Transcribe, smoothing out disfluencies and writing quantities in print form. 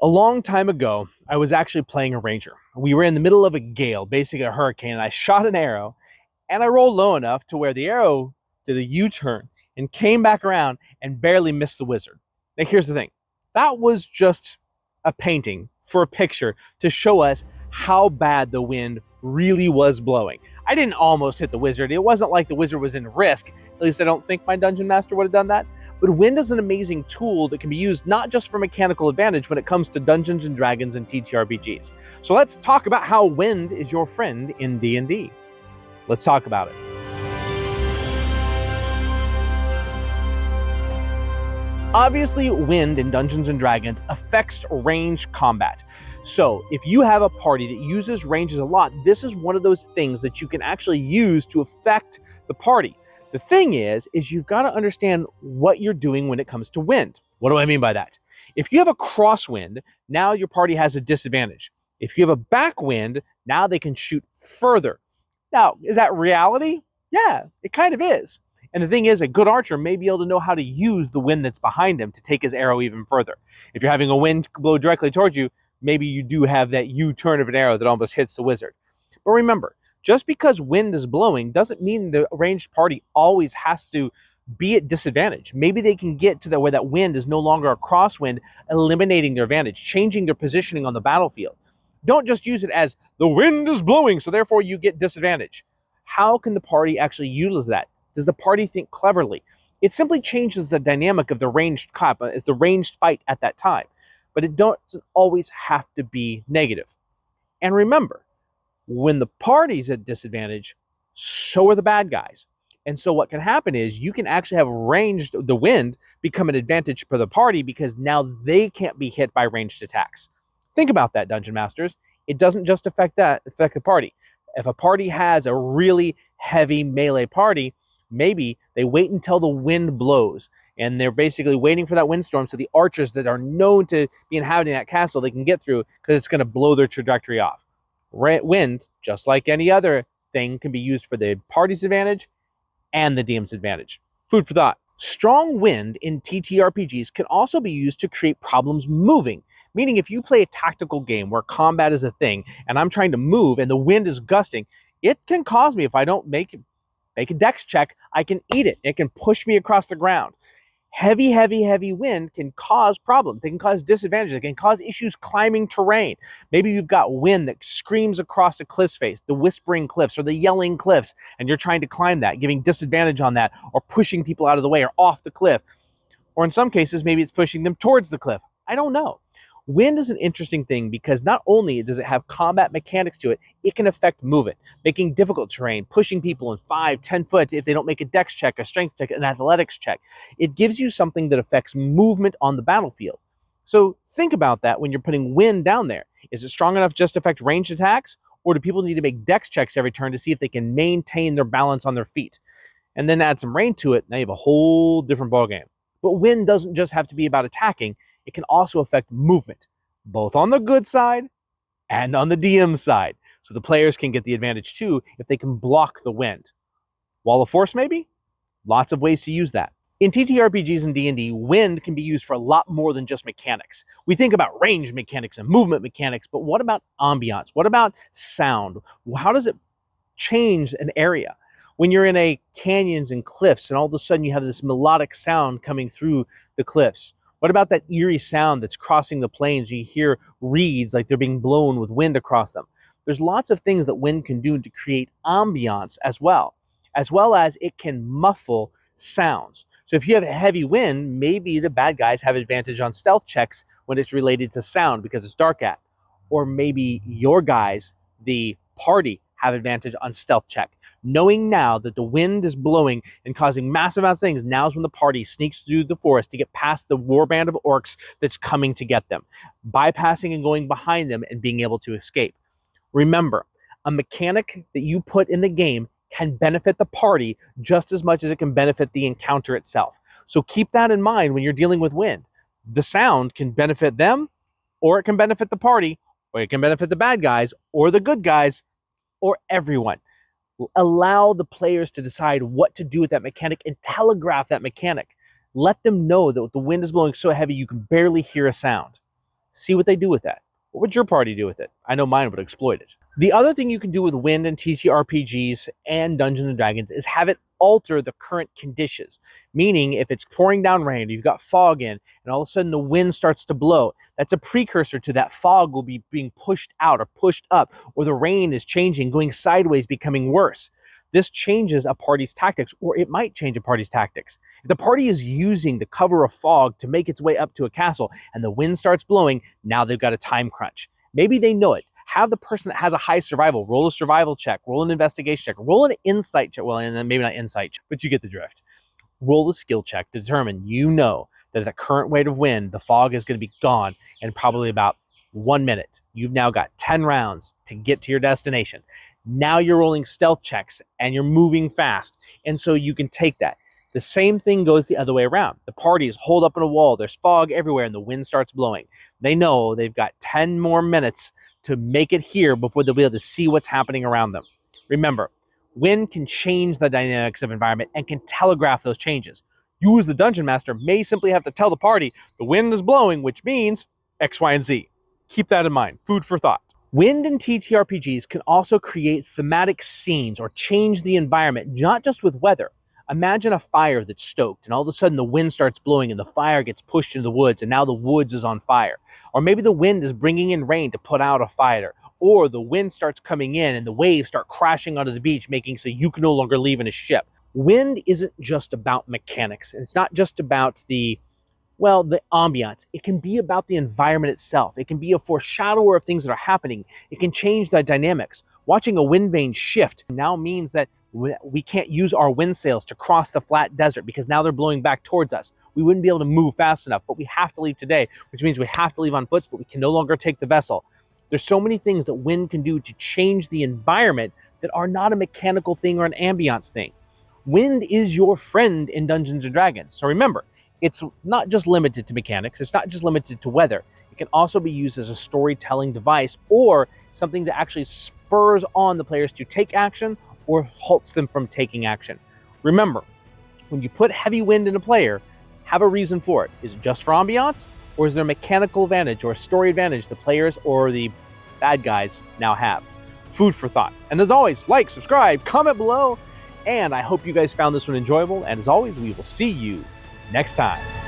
A long time ago, I was actually playing a ranger. We were in the middle of a gale, basically a hurricane, and I shot an arrow, and I rolled low enough to where the arrow did a U-turn and came back around and barely missed the wizard. Now, here's the thing. That was just a painting for a picture to show us how bad the wind really was blowing. I didn't almost hit the wizard. It wasn't like the wizard was in risk. At least I don't think my dungeon master would have done that. But wind is an amazing tool that can be used not just for mechanical advantage when it comes to Dungeons and Dragons and TTRPGs. So let's talk about how wind is your friend in D&D. Let's talk about it. Obviously, wind in Dungeons and Dragons affects ranged combat. So if you have a party that uses ranges a lot, this is one of those things that you can actually use to affect the party. The thing is you've got to understand what you're doing when it comes to wind. What do I mean by that? If you have a crosswind, now your party has a disadvantage. If you have a backwind, now they can shoot further. Now, is that reality? Yeah, it kind of is. And the thing is, a good archer may be able to know how to use the wind that's behind him to take his arrow even further. If you're having a wind blow directly towards you, maybe you do have that U-turn of an arrow that almost hits the wizard. But remember, just because wind is blowing doesn't mean the ranged party always has to be at disadvantage. Maybe they can get to where that wind is no longer a crosswind, eliminating their advantage, changing their positioning on the battlefield. Don't just use it as the wind is blowing, so therefore you get disadvantage. How can the party actually utilize that? Does the party think cleverly? It simply changes the dynamic of the ranged the ranged fight at that time. But it doesn't always have to be negative. And remember, when the party's at disadvantage, so are the bad guys. And so what can happen is you can actually have the wind become an advantage for the party because now they can't be hit by ranged attacks. Think about that, Dungeon Masters. It doesn't just affect the party. If a party has a really heavy melee party, maybe they wait until the wind blows and they're basically waiting for that windstorm so the archers that are known to be inhabiting that castle, they can get through because it's going to blow their trajectory off. Wind, just like any other thing, can be used for the party's advantage and the DM's advantage. Food for thought. Strong wind in TTRPGs can also be used to create problems moving. Meaning if you play a tactical game where combat is a thing and I'm trying to move and the wind is gusting, it can cause me, if I don't make a dex check, I can eat it. It can push me across the ground. Heavy wind can cause problems. They can cause disadvantages. They can cause issues climbing terrain. Maybe you've got wind that screams across a cliff face, the whispering cliffs or the yelling cliffs, and you're trying to climb that, giving disadvantage on that, or pushing people out of the way or off the cliff. Or in some cases, maybe it's pushing them towards the cliff. I don't know. Wind is an interesting thing because not only does it have combat mechanics to it, it can affect movement, making difficult terrain, pushing people in 5-10 foot if they don't make a dex check, a strength check, an athletics check. It gives you something that affects movement on the battlefield. So think about that when you're putting wind down there. Is it strong enough just to affect ranged attacks? Or do people need to make dex checks every turn to see if they can maintain their balance on their feet? And then add some rain to it, now you have a whole different ballgame. But wind doesn't just have to be about attacking. It can also affect movement, both on the good side and on the DM side. So the players can get the advantage too if they can block the wind. Wall of force, maybe? Lots of ways to use that. In TTRPGs and D&D, wind can be used for a lot more than just mechanics. We think about range mechanics and movement mechanics, but what about ambiance? What about sound? How does it change an area? When you're in a canyons and cliffs and all of a sudden you have this melodic sound coming through the cliffs. What about that eerie sound that's crossing the plains? You hear reeds like they're being blown with wind across them. There's lots of things that wind can do to create ambiance as well as it can muffle sounds. So if you have a heavy wind, maybe the bad guys have advantage on stealth checks when it's related to sound because it's dark at. Or maybe your guys, the party, have advantage on stealth check. Knowing now that the wind is blowing and causing massive amounts of things, now's when the party sneaks through the forest to get past the warband of orcs that's coming to get them, bypassing and going behind them and being able to escape. Remember, a mechanic that you put in the game can benefit the party just as much as it can benefit the encounter itself. So keep that in mind when you're dealing with wind. The sound can benefit them, or it can benefit the party, or it can benefit the bad guys, or the good guys, or everyone. Allow the players to decide what to do with that mechanic and telegraph that mechanic. Let them know that the wind is blowing so heavy you can barely hear a sound. See what they do with that. What would your party do with it? I know mine would exploit it. The other thing you can do with wind and TTRPGs and Dungeons and Dragons is have it alter the current conditions. Meaning, if it's pouring down rain, you've got fog in, and all of a sudden the wind starts to blow, that's a precursor to that fog will be being pushed out or pushed up, or the rain is changing, going sideways, becoming worse. This changes a party's tactics, or it might change a party's tactics. If the party is using the cover of fog to make its way up to a castle and the wind starts blowing, now they've got a time crunch. Maybe they know it. Have the person that has a high survival roll a survival check, roll an investigation check, roll an insight check. Well, and then maybe not insight, but you get the drift. Roll a skill check to determine, that at the current rate of wind, the fog is going to be gone in probably about 1 minute. You've now got 10 rounds to get to your destination. Now you're rolling stealth checks and you're moving fast. And so you can take that. The same thing goes the other way around. The party is holed up in a wall. There's fog everywhere and the wind starts blowing. They know they've got 10 more minutes to make it here before they'll be able to see what's happening around them. Remember, wind can change the dynamics of environment and can telegraph those changes. You as the dungeon master may simply have to tell the party the wind is blowing, which means X, Y, and Z. Keep that in mind. Food for thought. Wind and TTRPGs can also create thematic scenes or change the environment, not just with weather. Imagine a fire that's stoked and all of a sudden the wind starts blowing and the fire gets pushed into the woods and now the woods is on fire. Or maybe the wind is bringing in rain to put out a fire. Or the wind starts coming in and the waves start crashing onto the beach, making so you can no longer leave in a ship. Wind isn't just about mechanics. It's not just about the ambiance. It can be about the environment itself. It can be a foreshadower of things that are happening. It can change the dynamics. Watching a wind vane shift now means that we can't use our wind sails to cross the flat desert because now they're blowing back towards us. We wouldn't be able to move fast enough, but we have to leave today, which means we have to leave on foot, but we can no longer take the vessel. There's so many things that wind can do to change the environment that are not a mechanical thing or an ambiance thing. Wind is your friend in Dungeons & Dragons. So remember, it's not just limited to mechanics. It's not just limited to weather. It can also be used as a storytelling device or something that actually spurs on the players to take action or halts them from taking action. Remember, when you put heavy wind in a player, have a reason for it. Is it just for ambiance, or is there a mechanical advantage or a story advantage the players or the bad guys now have? Food for thought. And as always, like, subscribe, comment below, and I hope you guys found this one enjoyable. And as always, we will see you next time.